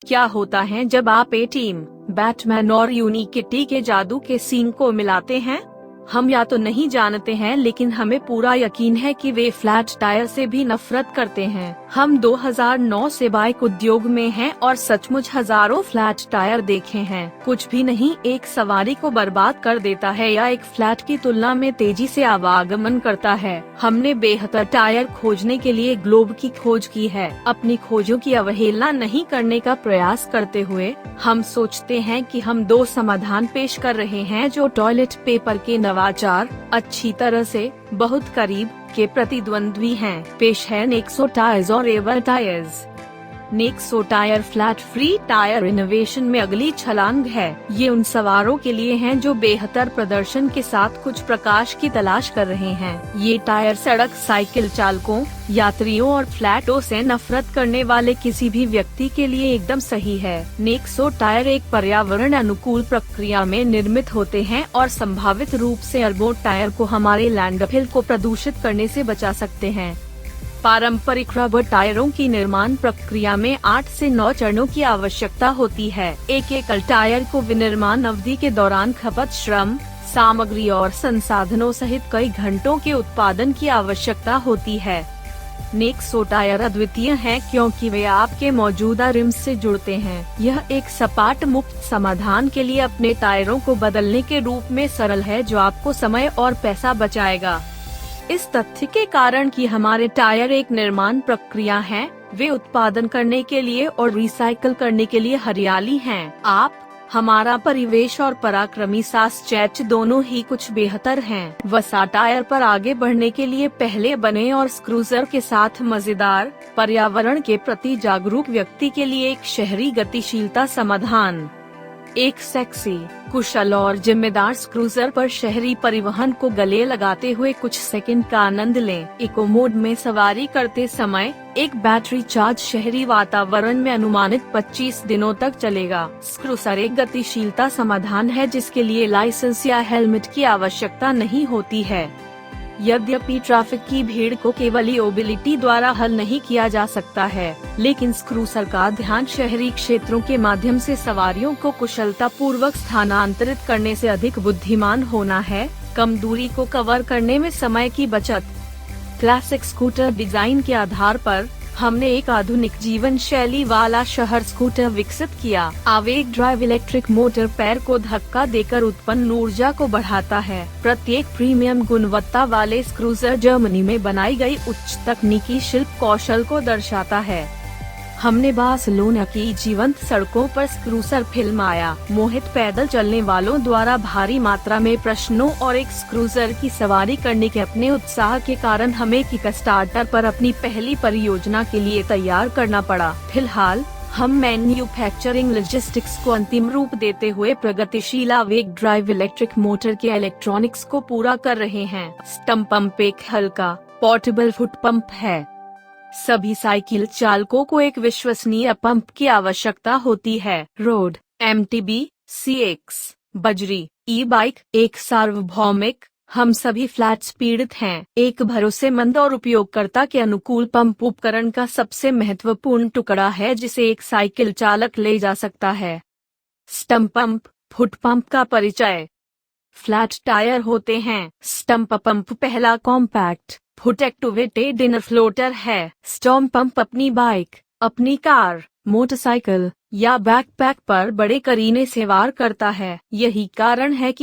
क्या होता है जब आप ए टीम, बैटमैन और यूनिकिटी के जादू के सीन को मिलाते हैं? हम या तो नहीं जानते हैं, लेकिन हमें पूरा यकीन है कि वे फ्लैट टायर से भी नफरत करते हैं। हम 2009 से बाइक उद्योग में हैं और सचमुच हजारों फ्लैट टायर देखे हैं। कुछ भी नहीं एक सवारी को बर्बाद कर देता है या एक फ्लैट की तुलना में तेजी से आवागमन करता है। हमने बेहतर टायर खोजने के लिए ग्लोब की खोज की है। अपनी खोजों की अवहेलना नहीं करने का प्रयास करते हुए हम सोचते हैं कि हम दो समाधान पेश कर रहे हैं जो टॉयलेट पेपर के नवाचार, अच्छी तरह से बहुत करीब के प्रतिद्वंद्वी हैं। पेश है नेक्सो टायर्स और ever tyres. Nexo tyre flat free tyre innovation में अगली छलांग है। ये उन सवारों के लिए हैं जो बेहतर प्रदर्शन के साथ कुछ प्रकाश की तलाश कर रहे हैं। ये टायर सड़क साइकिल चालकों, यात्रियों और फ्लैटों से नफरत करने वाले किसी भी व्यक्ति के लिए एकदम सही है। नेक्सो टायर एक पर्यावरण अनुकूल प्रक्रिया में निर्मित होते हैं और संभावित रूप से अरबों टायर को हमारे लैंडफिल को प्रदूषित करने से बचा सकते हैं। पारंपरिक रबर टायरों की निर्माण प्रक्रिया में 8 से 9 चरणों की आवश्यकता होती है। एक एकल टायर को विनिर्माण अवधि के दौरान खपत श्रम, सामग्री और संसाधनों सहित कई घंटों के उत्पादन की आवश्यकता होती है। नेक्सो टायर अद्वितीय हैं क्योंकि वे आपके मौजूदा रिम्स से जुड़ते हैं। यह एक सपाट मुक्त समाधान के लिए अपने टायरों को बदलने के रूप में सरल है, जो आपको समय और पैसा बचाएगा। इस तथ्य के कारण कि हमारे टायर एक निर्माण प्रक्रिया हैं, वे उत्पादन करने के लिए और रिसाइकल करने के लिए हरियाली हैं। आप, हमारा परिवेश और पराक्रमी सास्चैच दोनों ही कुछ बेहतर हैं। वसा टायर पर आगे बढ़ने के लिए पहले बने और क्रूजर के साथ मजेदार, पर्यावरण के प्रति जागरूक व्यक्ति के लिए एक शहरी गतिशीलता समाधान। एक सेक्सी, कुशल और जिम्मेदार क्रूजर पर शहरी परिवहन को गले लगाते हुए कुछ सेकंड का आनंद लें। इको मोड में सवारी करते समय एक बैटरी चार्ज शहरी वातावरण में अनुमानित 25 दिनों तक चलेगा। क्रूजर एक गतिशीलता समाधान है जिसके लिए लाइसेंस या हेलमेट की आवश्यकता नहीं होती है। यद्यपि ट्रैफिक की भीड़ को केवल ई-मोबिलिटी द्वारा हल नहीं किया जा सकता है, लेकिन क्रूजर का ध्यान शहरी क्षेत्रों के माध्यम से सवारियों को कुशलता पूर्वक स्थानांतरित करने से अधिक बुद्धिमान होना है। कम दूरी को कवर करने में समय की बचत। क्लासिक स्कूटर डिजाइन के आधार पर हमने एक आधुनिक जीवन शैली वाला शहर स्कूटर विकसित किया। आवेग ड्राइव इलेक्ट्रिक मोटर पैर को धक्का देकर उत्पन्न ऊर्जा को बढ़ाता है। प्रत्येक प्रीमियम गुणवत्ता वाले क्रूजर जर्मनी में बनाई गई उच्च तकनीकी शिल्प कौशल को दर्शाता है। हमने बार्सिलोना की जीवंत सड़कों पर क्रूजर फिल्माया। मोहित पैदल चलने वालों द्वारा भारी मात्रा में प्रश्नों और एक क्रूजर की सवारी करने के अपने उत्साह के कारण हमें किकस्टार्टर पर अपनी पहली परियोजना के लिए तैयार करना पड़ा। फिलहाल हम मैन्युफैक्चरिंग लॉजिस्टिक्स को अंतिम रूप देते हुए प्रगतिशील आवेग ड्राइव इलेक्ट्रिक मोटर के इलेक्ट्रॉनिक्स को पूरा कर रहे हैं। स्टम्प पंप एक हल्का पोर्टेबल फुट पंप है। सभी साइकिल चालकों को एक विश्वसनीय पंप की आवश्यकता होती है। रोड, MTB, CX, बजरी, ई-बाइक एक सार्वभौमिक, हम सभी फ्लैट पीड़ित हैं। एक भरोसेमंद और उपयोगकर्ता के अनुकूल पंप उपकरण का सबसे महत्वपूर्ण टुकड़ा है जिसे एक साइकिल चालक ले जा सकता है। स्टम्प पंप, फुट पंप का परिचय। फ्लैट टायर होते हैं। स्टम्प पंप पहला compact foot activated inner floater है। स्टम्प पंप अपनी बाइक, अपनी कार, मोटरसाइकिल या बैकपैक पर बड़े करीने से वार करता है। यही कारण है कि